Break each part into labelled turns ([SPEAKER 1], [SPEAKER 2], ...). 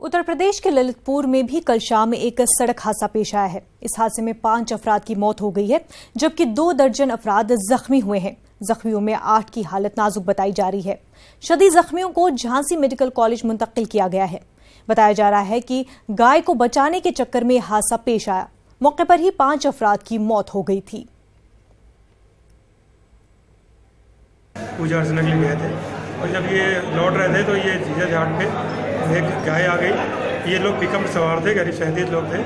[SPEAKER 1] उत्तर प्रदेश के ललितपुर में भी कल शाम एक सड़क हादसा पेश आया है। इस हादसे में 5 अफराद की मौत हो गई है, जबकि 2 दर्जन अफराद जख्मी हुए हैं। जख्मियों में 8 की हालत नाजुक बताई जा रही है। शदीद जख्मियों को झांसी मेडिकल कॉलेज मुंतकिल किया गया है। बताया जा रहा है कि गाय को बचाने के चक्कर में हादसा पेश आया। मौके पर ही 5 अफराद की मौत हो गई थी।
[SPEAKER 2] पूजा अर्चना के लिए गए थे और जब ये लौट रहे थे तो ये जीजा घाट पे एक गाय आ गई। ये लोग पिकअप सवार थे, करीब 37 लोग थे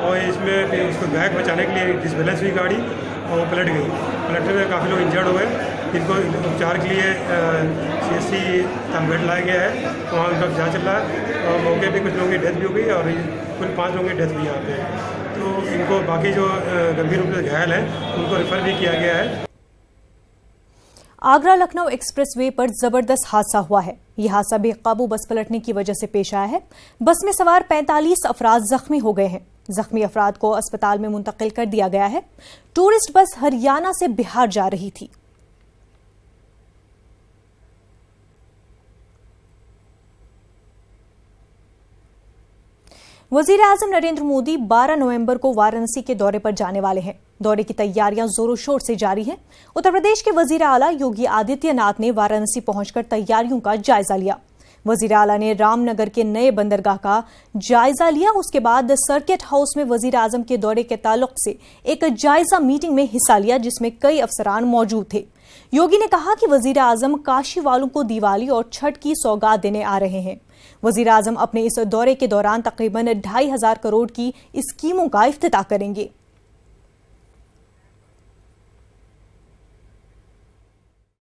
[SPEAKER 2] और इसमें उसको गाय को बचाने के लिए डिसबैलेंस हुई गाड़ी और वो पलट गई। पलटने में काफ़ी लोग इंजर्ड हुए। इनको उपचार के लिए CSC तालबेट लाया गया है। वहाँ उनका जाँच चल रहा है और मौके पे कुछ लोगों की डेथ भी हो गई और कुल 5 लोगों की डेथ हुई यहाँ पे। तो इनको बाकी जो गंभीर रूप से घायल हैं उनको रेफर भी किया गया है।
[SPEAKER 1] आगरा लखनऊ एक्सप्रेसवे पर जबरदस्त हादसा हुआ है। यह हादसा बेकाबू बस पलटने की वजह से पेश आया है। बस में सवार 45 अफराद जख्मी हो गए हैं। जख्मी अफराद को अस्पताल में मुंतकिल कर दिया गया है। टूरिस्ट बस हरियाणा से बिहार जा रही थी। वजीर आजम नरेंद्र मोदी 12 नवंबर को वाराणसी के दौरे पर जाने वाले हैं। दौरे की तैयारियां जोरों शोर से जारी हैं। उत्तर प्रदेश के वजीर आला योगी आदित्यनाथ ने वाराणसी पहुंचकर तैयारियों का जायजा लिया। वजीर आला ने रामनगर के नए बंदरगाह का जायजा लिया। उसके बाद सर्किट हाउस में वजीर आजम के दौरे के ताल्लुक से एक जायजा मीटिंग में हिस्सा लिया, जिसमें कई अफसरान मौजूद थे। योगी ने कहा कि वजीर आजम काशी वालों को दिवाली और छठ की सौगात देने आ रहे हैं। वजीर आजम अपने इस दौरे के दौरान तकरीबन 2500 करोड़ की स्कीमों का इफ्तिताह करेंगे।